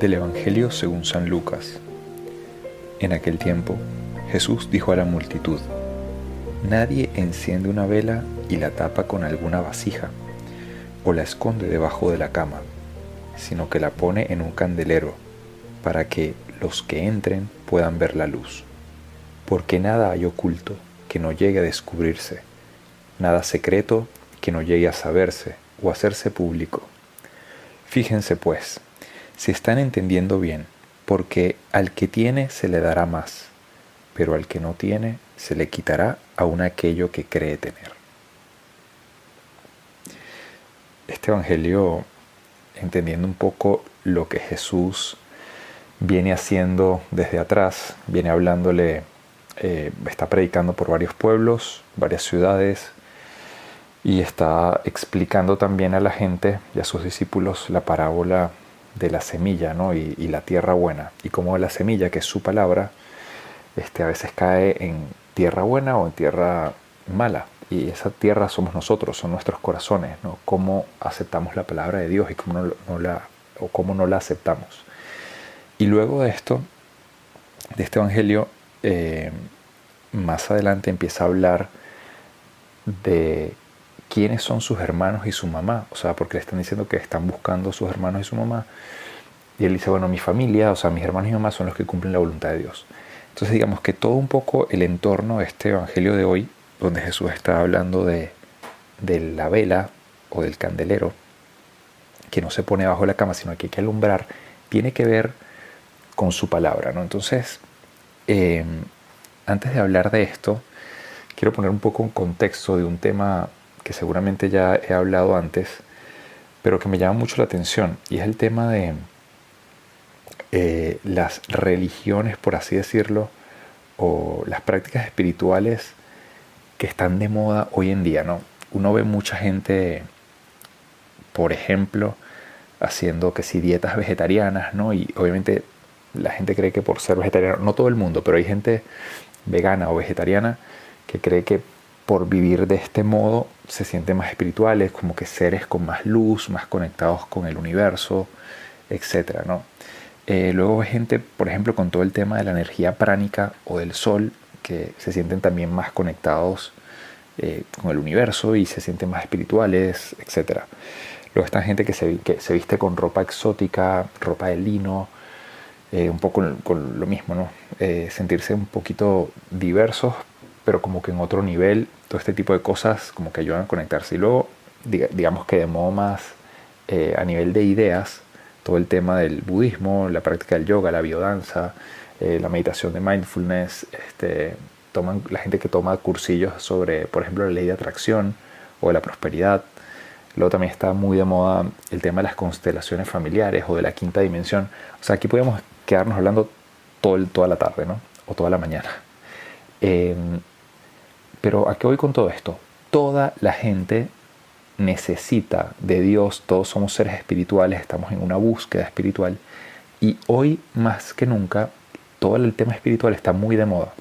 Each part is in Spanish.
Del Evangelio según San Lucas. En aquel tiempo, Jesús dijo a la multitud: Nadie enciende una vela y la tapa con alguna vasija, o la esconde debajo de la cama, sino que la pone en un candelero, para que los que entren puedan ver la luz. Porque nada hay oculto que no llegue a descubrirse, nada secreto que no llegue a saberse o hacerse público. Fíjense pues, si están entendiendo bien, porque al que tiene se le dará más, pero al que no tiene se le quitará aún aquello que cree tener. Este evangelio, entendiendo un poco lo que Jesús viene haciendo desde atrás, viene hablándole, está predicando por varios pueblos, varias ciudades, y está explicando también a la gente y a sus discípulos la parábola de la semilla, ¿no? y la tierra buena, y cómo la semilla, que es su palabra, a veces cae en tierra buena o en tierra mala, y esa tierra somos nosotros, son nuestros corazones, ¿no? Cómo aceptamos la palabra de Dios y cómo no la aceptamos. Y luego de esto, de este evangelio, más adelante empieza a hablar de quiénes son sus hermanos y su mamá, o sea, porque le están diciendo que están buscando sus hermanos y su mamá, y él dice, bueno, mi familia, o sea, mis hermanos y mi mamá son los que cumplen la voluntad de Dios. Entonces digamos que todo un poco el entorno de este evangelio de hoy, donde Jesús está hablando de la vela o del candelero, que no se pone debajo de la cama, sino que hay que alumbrar, tiene que ver con su palabra, ¿no? Entonces, antes de hablar de esto, quiero poner un poco en contexto de un tema que seguramente ya he hablado antes, pero que me llama mucho la atención, y es el tema de las religiones, por así decirlo, o las prácticas espirituales que están de moda hoy en día, ¿no? Uno ve mucha gente, por ejemplo, haciendo que sí dietas vegetarianas, ¿no? Y obviamente la gente cree que por ser vegetariano, no todo el mundo, pero hay gente vegana o vegetariana que cree que por vivir de este modo se sienten más espirituales, como que seres con más luz, más conectados con el universo, etc., ¿no? Luego hay gente, por ejemplo, con todo el tema de la energía pránica o del sol, que se sienten también más conectados con el universo y se sienten más espirituales, etc. Luego está gente que se viste con ropa exótica, ropa de lino, un poco con lo mismo, ¿no? Sentirse un poquito diversos, pero como que en otro nivel. Todo este tipo de cosas como que ayudan a conectarse. Y luego, digamos que de modo más a nivel de ideas, todo el tema del budismo, la práctica del yoga, la biodanza, la meditación de mindfulness, la gente que toma cursillos sobre, por ejemplo, la ley de atracción o de la prosperidad. Luego también está muy de moda el tema de las constelaciones familiares o de la quinta dimensión. O sea, aquí podemos quedarnos hablando toda la tarde, ¿no? O toda la mañana. Pero ¿a qué voy con todo esto? Toda la gente necesita de Dios, todos somos seres espirituales, estamos en una búsqueda espiritual, y hoy más que nunca todo el tema espiritual está muy de moda,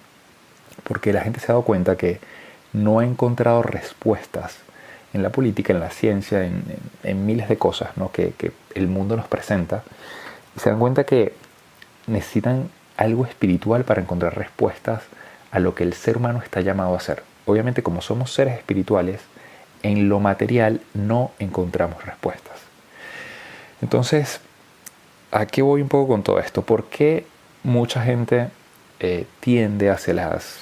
porque la gente se ha dado cuenta que no ha encontrado respuestas en la política, en la ciencia, en miles de cosas, ¿no? que el mundo nos presenta, y se dan cuenta que necesitan algo espiritual para encontrar respuestas a lo que el ser humano está llamado a hacer. Obviamente, como somos seres espirituales, en lo material no encontramos respuestas. Entonces, ¿a qué voy un poco con todo esto? ¿Por qué mucha gente tiende hacia las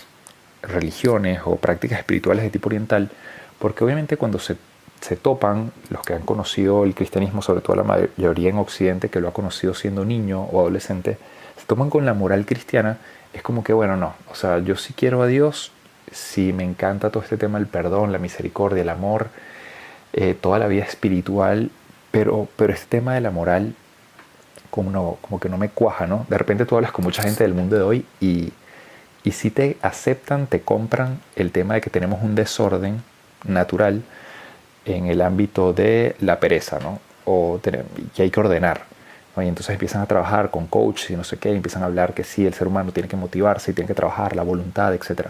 religiones o prácticas espirituales de tipo oriental? Porque obviamente cuando se topan, los que han conocido el cristianismo, sobre todo la mayoría en Occidente, que lo ha conocido siendo niño o adolescente, se topan con la moral cristiana, es como que, bueno, no, o sea, yo sí quiero a Dios, sí me encanta todo este tema del perdón, la misericordia, el amor, toda la vida espiritual, pero este tema de la moral como que no me cuaja, ¿no? De repente tú hablas con mucha gente del mundo de hoy y sí te aceptan, te compran el tema de que tenemos un desorden natural en el ámbito de la pereza, ¿no? O que hay que ordenar, ¿no? Y entonces empiezan a trabajar con coaches y no sé qué, y empiezan a hablar que sí, el ser humano tiene que motivarse y tiene que trabajar, la voluntad, etc.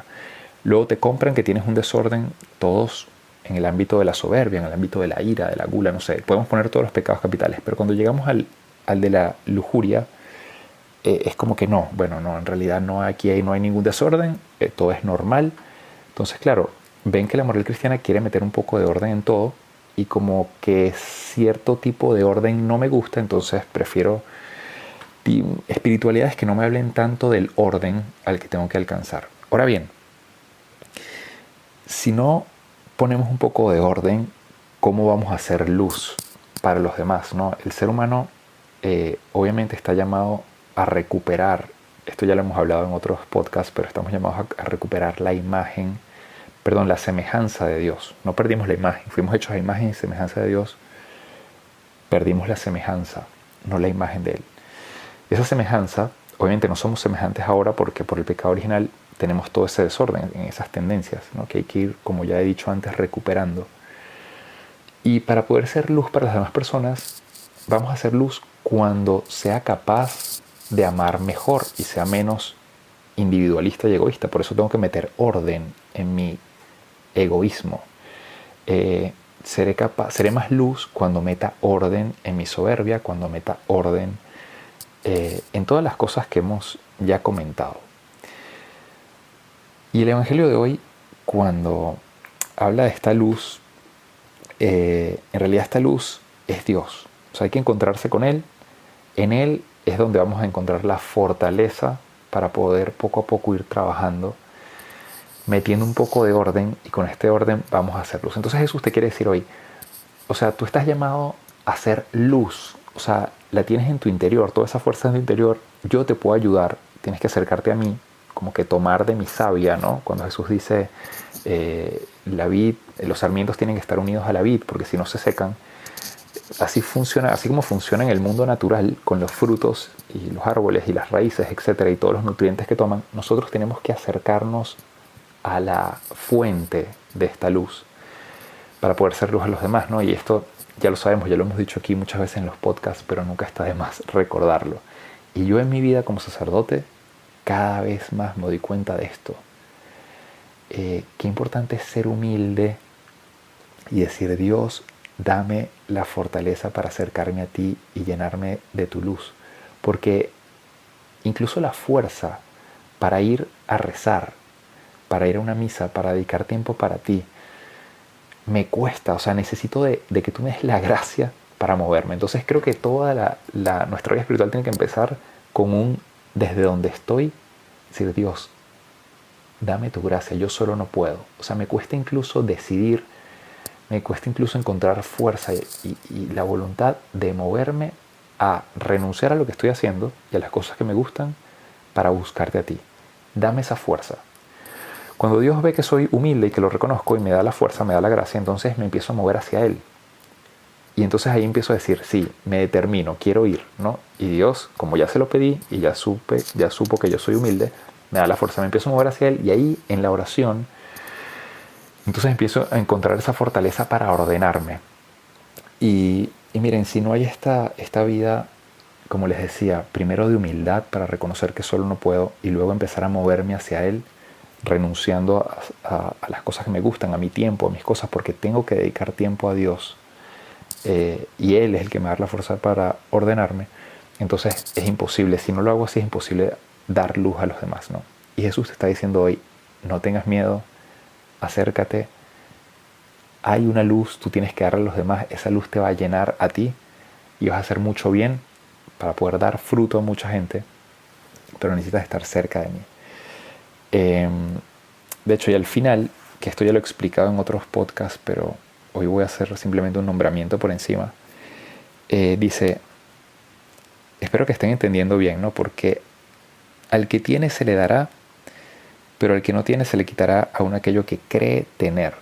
Luego te compran que tienes un desorden, todos en el ámbito de la soberbia, en el ámbito de la ira, de la gula, no sé, podemos poner todos los pecados capitales, pero cuando llegamos al de la lujuria, es como que no, bueno, no, en realidad no, aquí no hay ningún desorden, todo es normal. Entonces, claro, ven que la moral cristiana quiere meter un poco de orden en todo y como que cierto tipo de orden no me gusta, entonces prefiero espiritualidades que no me hablen tanto del orden al que tengo que alcanzar. Ahora bien, si no ponemos un poco de orden, ¿cómo vamos a hacer luz para los demás, ¿no? El ser humano obviamente está llamado a recuperar, esto ya lo hemos hablado en otros podcasts, pero estamos llamados a recuperar la imagen, perdón, la semejanza de Dios. No perdimos la imagen, fuimos hechos a imagen y semejanza de Dios, perdimos la semejanza, no la imagen de Él. Esa semejanza, obviamente no somos semejantes ahora porque por el pecado original tenemos todo ese desorden en esas tendencias, ¿no? Que hay que ir, como ya he dicho antes, recuperando. Y para poder ser luz para las demás personas, vamos a ser luz cuando sea capaz de amar mejor y sea menos individualista y egoísta. Por eso tengo que meter orden en mi egoísmo. Seré más luz cuando meta orden en mi soberbia, cuando meta orden en todas las cosas que hemos ya comentado. Y el Evangelio de hoy, cuando habla de esta luz, en realidad esta luz es Dios. O sea, hay que encontrarse con Él. En Él es donde vamos a encontrar la fortaleza para poder poco a poco ir trabajando, metiendo un poco de orden, y con este orden vamos a hacer luz. Entonces Jesús te quiere decir hoy, o sea, tú estás llamado a hacer luz, o sea, la tienes en tu interior, toda esa fuerza en tu interior, yo te puedo ayudar, tienes que acercarte a mí, como que tomar de mi savia, ¿no? Cuando Jesús dice, la vid, los sarmientos tienen que estar unidos a la vid, porque si no se secan. Así funciona, así como funciona en el mundo natural con los frutos y los árboles y las raíces, etcétera, y todos los nutrientes que toman, nosotros tenemos que acercarnos a la fuente de esta luz para poder ser luz a los demás, ¿no? Y esto ya lo sabemos, ya lo hemos dicho aquí muchas veces en los podcasts, pero nunca está de más recordarlo. Y yo en mi vida como sacerdote cada vez más me doy cuenta de esto. Qué importante es ser humilde y decir, Dios, dame la fortaleza para acercarme a ti y llenarme de tu luz. Porque incluso la fuerza para ir a rezar, para ir a una misa, para dedicar tiempo para ti, me cuesta. O sea, necesito de que tú me des la gracia para moverme. Entonces creo que toda nuestra vida espiritual tiene que empezar con desde donde estoy, decir, Dios, dame tu gracia, yo solo no puedo. O sea, me cuesta incluso decidir, me cuesta incluso encontrar fuerza y la voluntad de moverme a renunciar a lo que estoy haciendo y a las cosas que me gustan para buscarte a ti. Dame esa fuerza. Cuando Dios ve que soy humilde y que lo reconozco y me da la fuerza, me da la gracia, entonces me empiezo a mover hacia Él. Y entonces ahí empiezo a decir, sí, me determino, quiero ir, ¿no? Y Dios, como ya se lo pedí y ya supo que yo soy humilde, me da la fuerza, me empiezo a mover hacia Él, y ahí en la oración, entonces empiezo a encontrar esa fortaleza para ordenarme. Y miren, si no hay esta vida, como les decía, primero de humildad para reconocer que solo no puedo, y luego empezar a moverme hacia Él, renunciando a las cosas que me gustan, a mi tiempo, a mis cosas, porque tengo que dedicar tiempo a Dios. Y Él es el que me da la fuerza para ordenarme. Entonces es imposible, si no lo hago así, es imposible dar luz a los demás, ¿no? Y Jesús te está diciendo hoy, no tengas miedo, acércate, hay una luz, tú tienes que darle a los demás, esa luz te va a llenar a ti y vas a hacer mucho bien para poder dar fruto a mucha gente, pero necesitas estar cerca de mí. De hecho, y al final, que esto ya lo he explicado en otros podcasts, pero hoy voy a hacer simplemente un nombramiento por encima, dice, espero que estén entendiendo bien, ¿no? Porque al que tiene se le dará, pero al que no tiene se le quitará aún aquello que cree tener.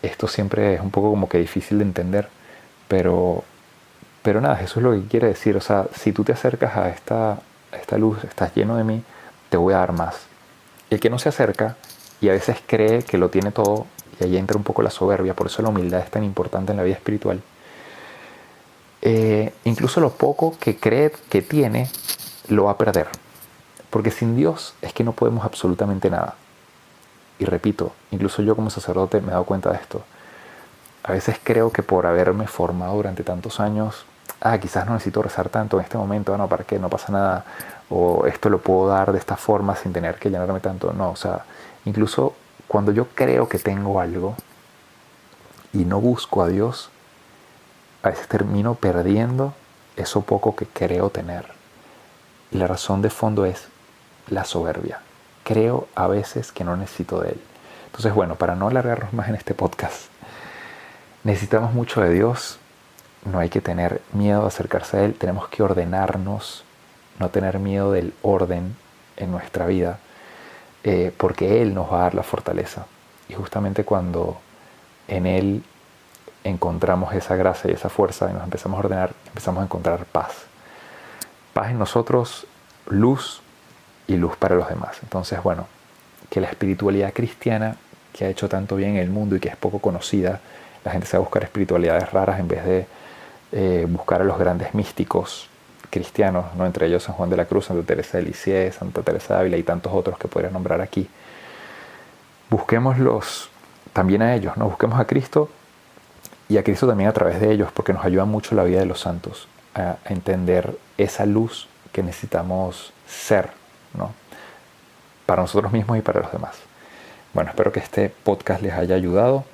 Esto siempre es un poco como que difícil de entender, pero nada, Jesús lo que quiere decir, o sea, si tú te acercas a esta luz, estás lleno de mí, te voy a dar más. El que no se acerca y a veces cree que lo tiene todo, y ahí entra un poco la soberbia, por eso la humildad es tan importante en la vida espiritual. Incluso lo poco que cree que tiene, lo va a perder. Porque sin Dios es que no podemos absolutamente nada. Y repito, incluso yo como sacerdote me he dado cuenta de esto. A veces creo que por haberme formado durante tantos años, quizás no necesito rezar tanto en este momento, no, ¿para qué? No pasa nada. O esto lo puedo dar de esta forma sin tener que llenarme tanto. No, o sea, incluso cuando yo creo que tengo algo y no busco a Dios, a veces termino perdiendo eso poco que creo tener. Y la razón de fondo es la soberbia. Creo a veces que no necesito de Él. Entonces, bueno, para no alargarnos más en este podcast, necesitamos mucho de Dios. No hay que tener miedo de acercarse a Él. Tenemos que ordenarnos, no tener miedo del orden en nuestra vida, porque Él nos va a dar la fortaleza. Y justamente cuando en Él encontramos esa gracia y esa fuerza y nos empezamos a ordenar, empezamos a encontrar paz. Paz en nosotros, luz y luz para los demás. Entonces, bueno, que la espiritualidad cristiana, que ha hecho tanto bien en el mundo y que es poco conocida, la gente se va a buscar espiritualidades raras en vez de buscar a los grandes místicos cristianos, ¿no? Entre ellos San Juan de la Cruz, Santa Teresa de Lisieux, Santa Teresa de Ávila y tantos otros que podría nombrar aquí. Busquémoslos también a ellos, ¿no? Busquemos a Cristo y a Cristo también a través de ellos, porque nos ayuda mucho la vida de los santos a entender esa luz que necesitamos ser, ¿no? Para nosotros mismos y para los demás. Bueno, espero que este podcast les haya ayudado.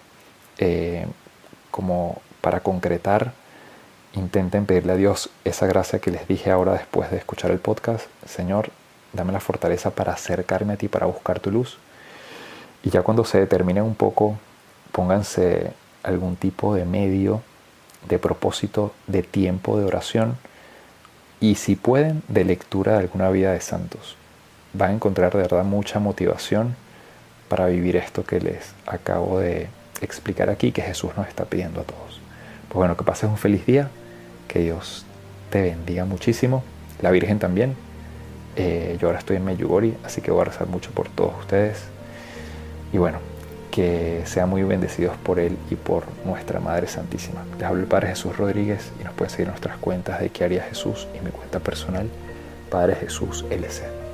Como para concretar, intenten pedirle a Dios esa gracia que les dije ahora después de escuchar el podcast. Señor, dame la fortaleza para acercarme a ti, para buscar tu luz. Y ya cuando se determinen un poco, pónganse algún tipo de medio, de propósito, de tiempo de oración y si pueden, de lectura de alguna vida de santos. Van a encontrar de verdad mucha motivación para vivir esto que les acabo de explicar aquí, que Jesús nos está pidiendo a todos. Pues bueno, que pases un feliz día, que Dios te bendiga muchísimo, la Virgen también. Yo ahora estoy en Medjugorje, así que voy a rezar mucho por todos ustedes. Y bueno, que sean muy bendecidos por Él y por nuestra Madre Santísima. Les hablo el Padre Jesús Rodríguez y nos pueden seguir en nuestras cuentas de ¿Qué haría Jesús? Y mi cuenta personal, Padre Jesús LC.